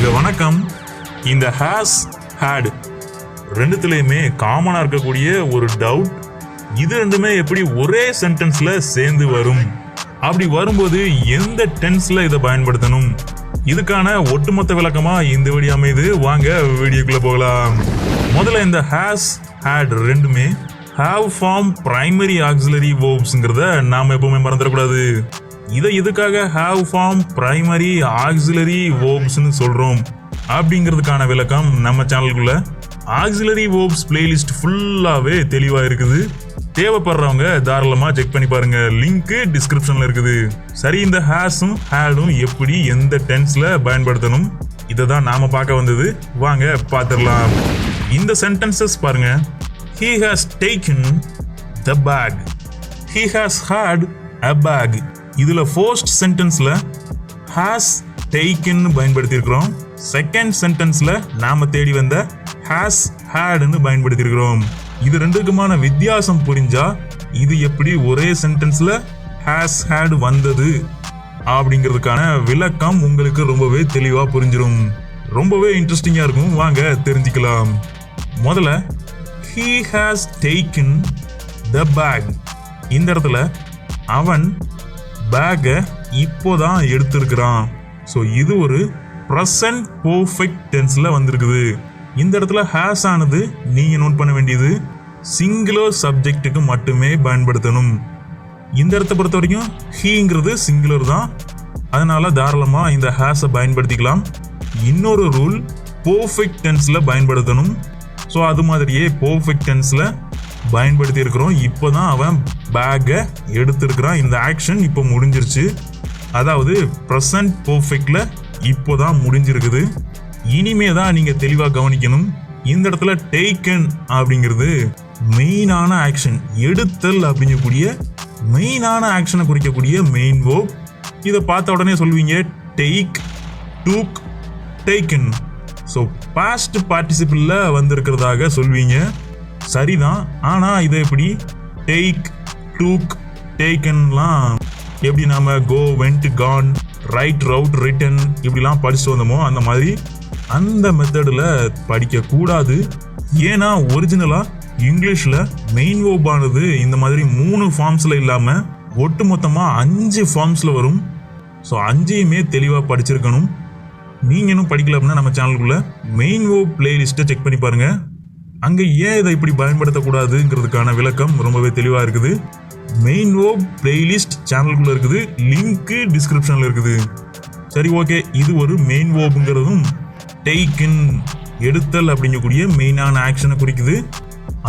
வாழ்க வணக்கம். இந்த ஹேஸ் ஹேட் ரெண்டுத்துலயுமே காமனா இருக்கக்கூடிய ஒரு டவுட், இது ரெண்டுமே எப்படி ஒரே சென்டென்ஸ்ல சேர்ந்து வரும், அப்படி வரும்போது எந்த டென்ஸ்ல இதை பயன்படுத்தணும், இதுக்கான ஒட்டுமொத்த விளக்கமா இந்த வீடியோ அமைது. வாங்க வீடியோக்குள்ள போகலாம். முதல்ல இந்த ஹேஸ் ஹேட் ரெண்டுமே have form primary auxiliary verbsங்கிறத நாம எப்பவுமே மறந்துடக்கூடாது. இதை எதுக்காக have form primary auxiliary verbsன்னு சொல்றோம் அப்படிங்கிறதுக்கான விளக்கம் நம்ம சேனலுக்குள்ள auxiliary verbs பிளேலிஸ்ட் ஃபுல்லாவே தெளிவா இருக்குது. தேவைப்படுறவங்க தாராளமா செக் பண்ணி பாருங்க, லிங்க் டிஸ்கிரிப்ஷன்ல இருக்குது. சரி, இந்த ஹேஸும் ஹேடும் எப்படி எந்த டென்ஸ்ல பயன்படுத்தணும், இதை தான் நாம பார்க்க வந்தது. வாங்க பார்த்துடலாம். இந்த சென்டென்சஸ் பாருங்க. He has taken the bag. He has had a bag. இதுல ஃபர்ஸ்ட் சென்டென்ஸ்ல has taken பயன்படுத்தி இருக்கிறோம். செகண்ட் சென்டென்ஸ்ல நாம தேடி வந்த has hadன்னு பயன்படுத்தி இருக்கிறோம். இது ரெண்டுக்குமான வித்தியாசம் புரிஞ்சா இது எப்படி ஒரே சென்டென்ஸ்ல has had வந்தது அப்படிங்கிறதுக்கான விளக்கம் உங்களுக்கு ரொம்பவே தெளிவா புரிஞ்சிடும். ரொம்பவே இன்ட்ரெஸ்டிங்கா இருக்கும். வாங்க தெரிஞ்சுக்கலாம். முதல்ல he has taken the bag. இந்த இடத்துல அவன் பேக்கை இப்போதான் எடுத்திருக்கிறான். ஸோ இது ஒரு ப்ரெசன்ட் பர்ஃபெக்ட் டென்ஸ்ல வந்திருக்குது. இந்த இடத்துல ஹேஸ் ஆனது நீங்க நோட் பண்ண வேண்டியது சிங்குலர் சப்ஜெக்டுக்கு மட்டுமே பயன்படுத்தணும். இந்த இடத்தை பொறுத்த வரைக்கும் ஹீங்கிறது சிங்குலர் தான், அதனால தாராளமா இந்த ஹேஸை பயன்படுத்திக்கலாம். இன்னொரு ரூல், பர்ஃபெக்ட் டென்ஸ்ல பயன்படுத்தணும். ஸோ அது மாதிரியே பர்ஃபெக்ட் டென்ஸ்ல பயன்படுத்தி இருக்கிறோம். இப்போதான் அவன் பேக்கை எடுத்திருக்கிறான். இந்த ஆக்ஷன் இப்போ முடிஞ்சிருச்சு, அதாவது ப்ரெசன்ட் பர்ஃபெக்ட்ல இப்போதான் முடிஞ்சிருக்குது. இனிமே தான் நீங்க தெளிவா கவனிக்கணும். இந்த இடத்துல டேக்கன் அப்படிங்கிறது மெயினான ஆக்ஷன், எடுத்தல் அப்படிங்கக்கூடிய மெயினான ஆக்ஷனை குறிக்கக்கூடிய மெயின் வேர்ப். இதை பார்த்த உடனே சொல்வீங்க take, took, taken. So past பார்ட்டிசிபிள்ல வந்திருக்கிறதாக சொல்வீங்க. சரிதான், ஆனா இதை எப்படி டேக், டூக், டேக்கன்லாம் எப்படி நாம go, went, gone, write, wrote, written இப்படிலாம் படிச்சுட்டு வந்தோமோ அந்த மாதிரி அந்த மெத்தடில் படிக்க கூடாது. ஏன்னா ஒரிஜினலா இங்கிலீஷ்ல மெயின் வேர்ப் ஆனது இந்த மாதிரி 3 ஃபார்ம்ஸ்ல இல்லாம ஒட்டு மொத்தமா 5 ஃபார்ம்ஸ்ல வரும். ஸோ 5யுமே தெளிவா படிச்சிருக்கணும். நீங்க இன்னும் படிக்கல அப்படின்னா நம்ம சேனலுக்குள்ள மெயின் வேர்ப் பிளேலிஸ்ட்டை செக் பண்ணி பாருங்க. அங்க ஏன் இதை இப்படி பயன்படுத்தக்கூடாதுங்கிறதுக்கான விளக்கம் ரொம்பவே தெளிவா இருக்குது. மெயின் வேர்ப் பிளேலிஸ்ட் சேனலுக்குள்ள இருக்குது, லிங்க் டிஸ்கிரிப்ஷன்ல இருக்குது. சரி, ஓகே. இது ஒரு மெயின் வேர்ப்ங்கிறதும் டேக்கன், எடுத்தல் அப்படிங்கக்கூடிய மெயினான ஆக்ஷனை குறிக்குது.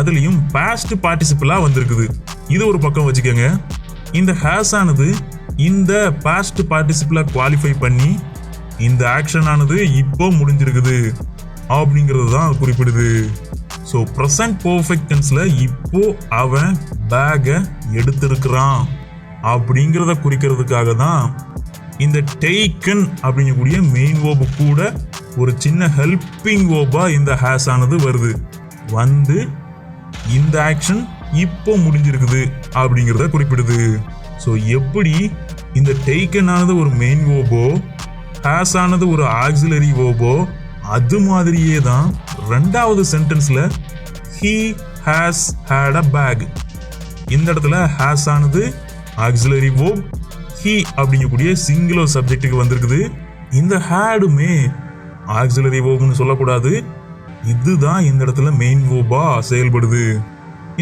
அதுலயும் பாஸ்ட் பார்ட்டிசிபிளா வந்திருக்குது. இது ஒரு பக்கம் வச்சுக்கோங்க. இந்த ஹேஸ் ஆனது இந்த பாஸ்ட் பார்ட்டிசிபிளா குவாலிஃபை பண்ணி இந்த ஆக்ஷன் ஆனது இப்போ முடிஞ்சிருக்குது அப்படிங்கிறது தான் குறிப்பிடுது. ஸோ ப்ரெசன்ட் பர்ஃபெக்ட் டென்ஸ்ல இப்போ அவன் பேக்கை எடுத்திருக்கிறான் அப்படிங்கிறத குறிக்கிறதுக்காக தான் இந்த டேக்கன் அப்படிங்கக்கூடிய மெயின் வேர்பு கூட ஒரு சின்ன ஹெல்பிங் வேர்பா இந்த ஹேஸ் ஆனது வருது. வந்து இந்த ஆக்ஷன் இப்போ முடிஞ்சிருக்குது அப்படிங்கிறத குறிப்பிடுது. ஸோ எப்படி இந்த டேக்கன் ஆனது ஒரு மெயின் வேர்போ, ஹேஸ் ஆனது ஒரு ஆக்சிலரி வேர்போ, அது மாதிரியே தான் ரெண்டாவது சென்டென்ஸ்ல he has had a bag. இந்த இடத்துல ஹேஸ் ஆனது ஆக்சிலரி வேர்ப், he அப்படிங்கக்கூடிய சிங்குலர் சப்ஜெக்ட்டுக்கு வந்திருக்குது. இந்த ஹேடுமே ஆக்சிலரி வேர்ப்னு சொல்லக்கூடாது, இதுதான் இந்த இடத்துல மெயின் வேர்பா செயல்படுது.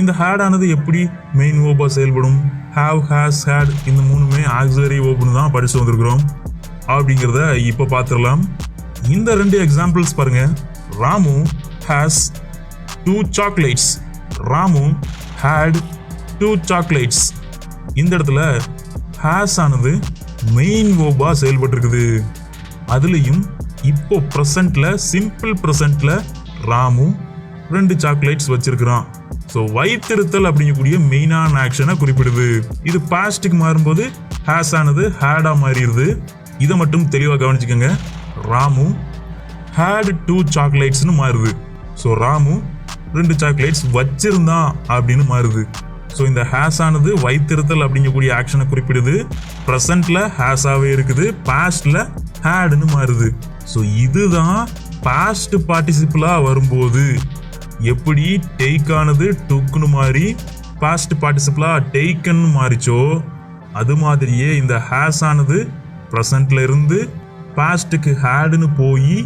இந்த ஹேட் ஆனது எப்படி மெயின் வேர்பா செயல்படும்? have, has, had இந்த 3மே ஆக்சிலரி வேர்ப்னு தான் படிச்சு வந்திருக்கிறோம். அப்படிங்கிறத இப்ப பார்த்துடலாம். இந்த 2 எக்ஸாம்பிள்ஸ் பாருங்க. Ramu has 2 chocolates. Ramu had 2 chocolates. இந்த இடத்துல has ஆனது மெயின் வேர்பா செயல்பட்டு இருக்குது. அதுலயும் இப்போ பிரசன்ட்ல, சிம்பிள் பிரசன்ட்ல ராமு 2 சாக்லேட்ஸ் வச்சிருக்கிறான். ஸோ வைத்திருத்தல் அப்படிங்கக்கூடிய மெயினான ஆக்ஷனை குறிப்பிடுது. இது பாஸ்டுக்கு மாறும்போது ஹேஸ் ஆனது ஹேடா மாறிடுது. இதை மட்டும் தெளிவாக கவனிச்சுக்கோங்க. ராமு had 2 chocolates மாறுது. ஸோ ராமு 2 சாக்லேட்ஸ் வச்சிருந்தான் அப்படின்னு மாறுது. ஸோ இந்த ஹேஸ் ஆனது வைத்திருத்தல் அப்படிங்கக்கூடிய ஆக்ஷனை குறிப்பிடுது. ப்ரெசன்ட்ல ஹேஸாவே இருக்குது, பாஸ்ட்ல ஹேடுன்னு மாறுது. ஸோ இதுதான் பாஸ்ட் பார்ட்டிசிபிளா வரும்போது எப்படி டேக் ஆனது டுக்குன்னு மாறி பாஸ்ட் பார்ட்டிசிபிளா டேக்கன் மாறிச்சோ அது மாதிரியே இந்த ஹேஸ் ஆனது ப்ரெசன்ட்ல இருந்து பாஸ்டுக்கு ஹேடுன்னு போய்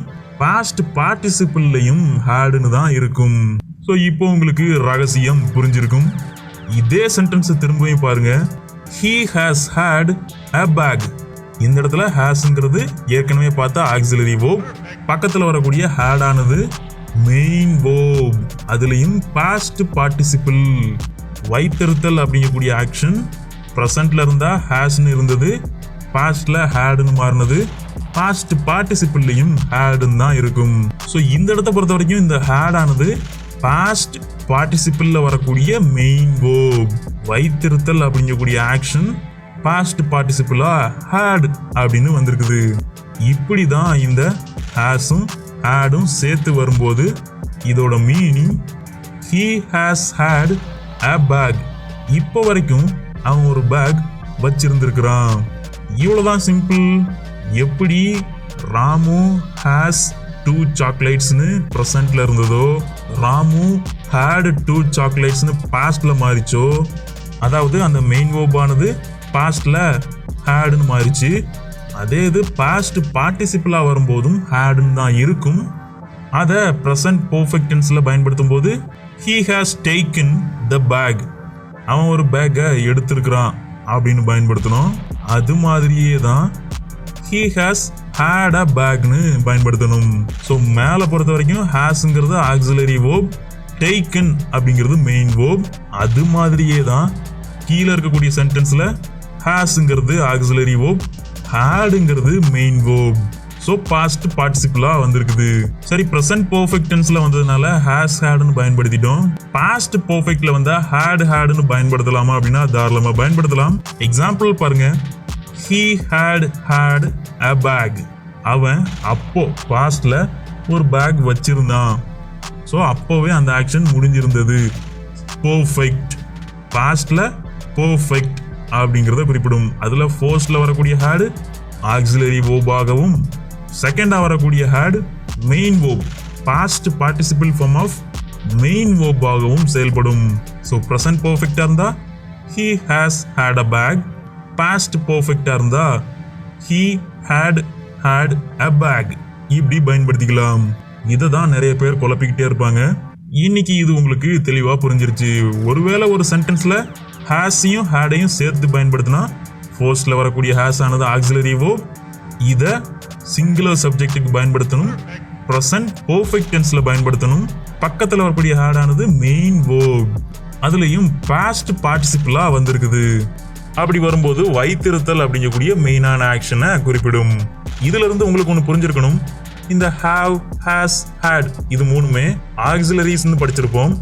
பாஸ்ட் பார்ட்டிசிபிள்லையும் ஹேடுன்னு தான் இருக்கும். ஸோ இப்போ உங்களுக்கு ரகசியம் புரிஞ்சிருக்கும். இதே சென்டென்ஸ் திரும்பவும் பாருங்க. He has had a bag. இந்த இடத்துல ஹேஸ்ங்கிறது ஏற்கனவே பார்த்தா ஆக்சிலரி verb. பக்கத்தில் வரக்கூடிய had ஆனது மெயின் verb. அதுலயும் பாஸ்ட் பார்ட்டிசிபிள் வைத்திருத்தல் அப்படிங்கக்கூடிய ஆக்ஷன் ப்ரெசன்ட்ல இருந்தா ஹேஸ்ன்னு இருந்தது, பாஸ்ட்ல ஹேடுன்னு மாறினது, பாஸ்ட் பார்ட்டிசிபிள்லையும் ஹேடுன்னு தான் இருக்கும். ஸோ இந்த இடத்த பொறுத்த வரைக்கும் இந்த ஹேட் ஆனது பாஸ்ட் பார்ட்டிசிபிள்ல வரக்கூடிய மெயின் verb. வைத்திருத்தல் அப்படிங்கக்கூடிய ஆக்ஷன் பாஸ்ட் பார்ட்டிசிபிளா ஹேட் அப்படின்னு வந்திருக்குது. இப்படிதான் இந்த ஹேஸும் ஹேடும் சேர்த்து வரும்போது இதோட meaning he has had a bag. இப்போ வரைக்கும் அவன் ஒரு பேக் வச்சிருந்திருக்கிறான். இவ்வளவுதான் சிம்பிள். எப்படி ராமு ஹேஸ் 2 சாக்லேட்ஸ்னு ப்ரெசன்ட்ல இருந்ததோ, ராமு ஹேட் 2 சாக்லேட்ஸ்னு பாஸ்ட்ல மாறிச்சோ, அதாவது அந்த மெயின் verb ஆனது பாஸ்ட்ல ஹேடுன்னு மாறிச்சு, அதே இது பாஸ்ட் பார்ட்டிசிபிளா வரும்போதும் ஹேடுன்னு தான் இருக்கும். அதை ப்ரெசன்ட் பர்ஃபெக்ட் டென்ஸ்ல பயன்படுத்தும் போது he has taken the bag. அவன் ஒரு பேக்கை எடுத்திருக்கிறான் அப்படின்னு பயன்படுத்தணும். அது மாதிரியே தான் he has had a bagனு பயன்படுத்தணும். ஸோ மேலே பொறுத்த வரைக்கும் hasங்கிறது ஆக்சிலரி verb, taken அப்படிங்கிறது மெயின் verb. அது மாதிரியே தான் கீழே இருக்கக்கூடிய சென்டென்ஸ்ல hasங்கிறது ஆக்சிலரி verb, hadங்கிறது மெயின் verb. ஸோ பாஸ்ட் பார்ட்டிசிபிளா வந்திருக்குது. சரி, ப்ரெசன்ட் பர்ஃபெக்ட் டென்ஸ்ல வந்ததுனால ஹேஸ் ஹேடுன்னு பயன்படுத்திட்டோம். பாஸ்ட் பர்ஃபெக்ட்ல வந்தா ஹேடுன்னு பயன்படுத்தலாமா அப்படின்னா தாராளமா பயன்படுத்தலாம். எக்ஸாம்பிள் பாருங்க. He had a bag. அவன் அப்போ பாஸ்ட்ல ஒரு பேக் வச்சிருந்தான். ஸோ அப்போவே அந்த ஆக்ஷன் முடிஞ்சிருந்தது. பர்ஃபெக்ட் பாஸ்ட்ல பர்ஃபெக்ட் அப்படிங்கிறத குறிப்பிடும். அதுல ஃபர்ஸ்ட்ல வரக்கூடிய ஹேடு ஆக்சிலரி verb ஆகவும், செகண்டா வரக்கூடிய had main verb, past participle form of main verb ஆகவும் செயல்படும். ஸோ ப்ரெசன்ட் பர்ஃபெக்டா இருந்தா he has had a bag, past பர்ஃபெக்டா இருந்தா he had a bag. இப்படி பயன்படுத்திக்கலாம். இதை தான் நிறைய பேர் குழப்பிக்கிட்டே இருப்பாங்க. இன்னைக்கு இது உங்களுக்கு தெளிவா புரிஞ்சிருச்சு. ஒருவேளை ஒரு சென்டென்ஸ்ல ஹேஸையும் ஹேடையும் சேர்த்து பயன்படுத்தினா ஃபர்ஸ்ட்ல வரக்கூடிய ஹேஸ் ஆனது ஆக்சிலரி verb, இதை சிங்குலர் சப்ஜெக்ட்டுக்கு பயன்படுத்தணும், ப்ரெசன்ட் பர்ஃபெக்ட் டென்ஸ்ல பயன்படுத்தணும், பக்கத்தில் வரக்கூடிய ஹேட் ஆனது மெயின் verb, அதுலயும் பாஸ்ட் பார்ட்டிசிபிளா வந்திருக்குது. அப்படி வரும்போது வைத்திருத்தல் அப்படிங்கக்கூடிய மெயினான ஆக்ஷனை குறிப்பிடும். இதுல இருந்து உங்களுக்கு ஒன்று புரிஞ்சிருக்கணும். இந்த have, has, had இது மூணுமே ஆக்சிலரிஸ்னு படிச்சிருப்போம்.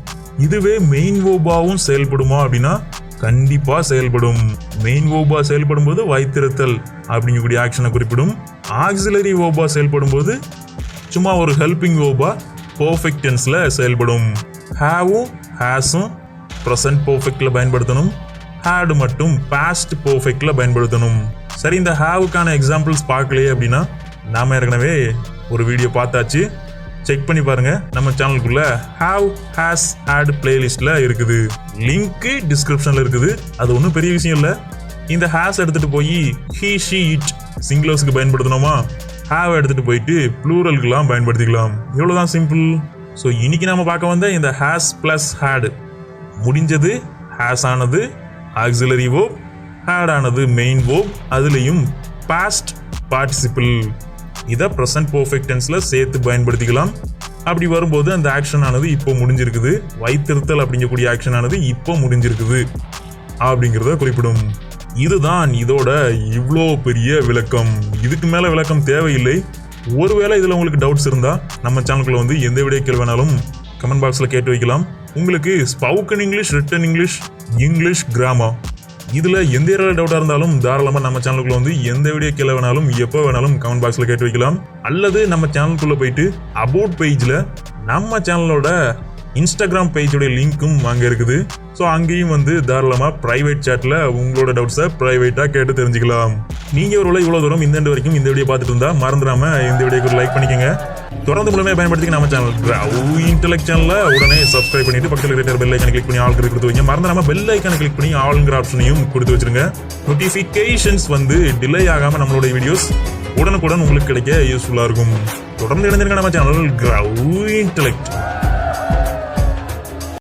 இதுவே மெயின் verb-ஆவும் செயல்படுமா அப்படின்னா கண்டிப்பா செயல்படும். மெயின் verb-ஆ செயல்படும் போது வைத்திருத்தல் அப்படிங்கக்கூடிய ஆக்ஷனை குறிப்பிடும். ஆக்சிலரி verb-ஆ செயல்படும் போது சும்மா ஒரு ஹெல்பிங் verb-ஆ பர்ஃபெக்ட் டென்ஸ்ல செயல்படும். ஹேவும் ஹேஸும் ப்ரெசன்ட் பர்ஃபெக்ட்ல பயன்படுத்தணும், ஹேடு மட்டும் பாஸ்ட் பர்ஃபெக்ட்ல பயன்படுத்தணும். சரி, இந்த ஹேவுக்கான எக்ஸாம்பிள்ஸ் பார்க்கலையே அப்படின்னா நாம ஏற்கனவே ஒரு வீடியோ பார்த்தாச்சு, செக் பண்ணி பாருங்க. நம்ம சேனலுக்குள்ள ஹேவ், ஹேஸ், ஹேட் பிளேலிஸ்ட்ல இருக்குது. லிங்க் டிஸ்கிரிப்ஷன்ல இருக்குது. அது ஒன்றும் பெரிய விஷயம் இல்லை. இந்த ஹேஸ் எடுத்துட்டு போய் ஹீ, ஷீ, இட் சிங்குலர்ஸ்க்கு பயன்படுத்தணுமா, ஹேவ் எடுத்துட்டு போயிட்டு ப்ளூரலுக்குலாம் பயன்படுத்திக்கலாம். இவ்வளவுதான் சிம்பிள். ஸோ இன்னைக்கு நாம பார்க்க வந்த இந்த ஹேஸ் பிளஸ் ஹேட் முடிஞ்சது. ஹேஸ் ஆனது ஆக்சிலரி verb, ஹேட் ஆனது மெயின் verb, அதுலயும் பாஸ்ட் பார்ட்டிசிபிள். இதை ப்ரெசன்ட் பர்ஃபெக்ட் டென்ஸ்ல சேர்த்து பயன்படுத்திக்கலாம். அப்படி வரும்போது அந்த ஆக்ஷன் ஆனது இப்போ முடிஞ்சிருக்குது. வைத்திருத்தல் அப்படிங்கக்கூடிய ஆக்ஷன் ஆனது இப்போ முடிஞ்சிருக்குது அப்படிங்கிறத குறிப்பிடும். இதுதான் இதோட இவ்வளோ பெரிய விளக்கம். இதுக்கு மேல விளக்கம் தேவையில்லை. ஒருவேளை இதுல உங்களுக்கு டவுட்ஸ் இருந்தா நம்ம சேனலுக்குள்ள வந்து எந்த வீடியோக்கள் வேணாலும் கமெண்ட் பாக்ஸ்ல கேட்டு வைக்கலாம். உங்களுக்கு spoken English, return English, English grammar இதுல எந்த ஏரியாவில் டவுட்டா இருந்தாலும் தாராளமா நம்ம சேனலுக்குள்ள வந்து எந்த வீடியோ கீழே வேணாலும் எப்போ வேணாலும் கமெண்ட் பாக்ஸ்ல கேட்டு வைக்கலாம். அல்லது நம்ம சேனலுக்குள்ள போயிட்டு அபவுட் பேஜ்ல நம்ம சேனலோட இன்ஸ்டாகிராம் பேஜோட லிங்க்கும் அங்கே இருக்குது. ஸோ அங்கேயும் வந்து தாராளமாக ப்ரைவேட் சேட்டில் உங்களோட டவுட்ஸை ப்ரைவேட்டாக கேட்டு தெரிஞ்சுக்கலாம். நீங்கள் ஒரு இவ்வளோ தூரம் இந்த வரைக்கும் இந்த வீடியோ பார்த்துட்டு இருந்தால் மறந்துடாம இந்த வீடியோக்கு லைக் பண்ணிக்கோங்க. தொடர்ந்து முழுமையாக பயன்படுத்தி நம்ம சேனல் இன்டெலெக்ட் சேனலை உடனே சப்ஸ்கிரைப் பண்ணிட்டு பக்கத்தில் இருக்கிற பெல் ஐக்கானை கிளிக் பண்ணி ஆல் கொடுத்து வைங்க. மறந்துடாம பெல் ஐக்கானை கிளிக் பண்ணி ஆல்ங்கிற ஆப்ஷனையும் கொடுத்து வச்சிருங்க. நோட்டிஃபிகேஷன்ஸ் வந்து டிலே ஆகாமல் நம்மளோட வீடியோஸ் உடனுக்குடன் உங்களுக்கு கிடைக்க யூஸ்ஃபுல்லாக இருக்கும். தொடர்ந்து இணைந்திருக்க நம்ம சேனல் இன்டெலெக்ட்.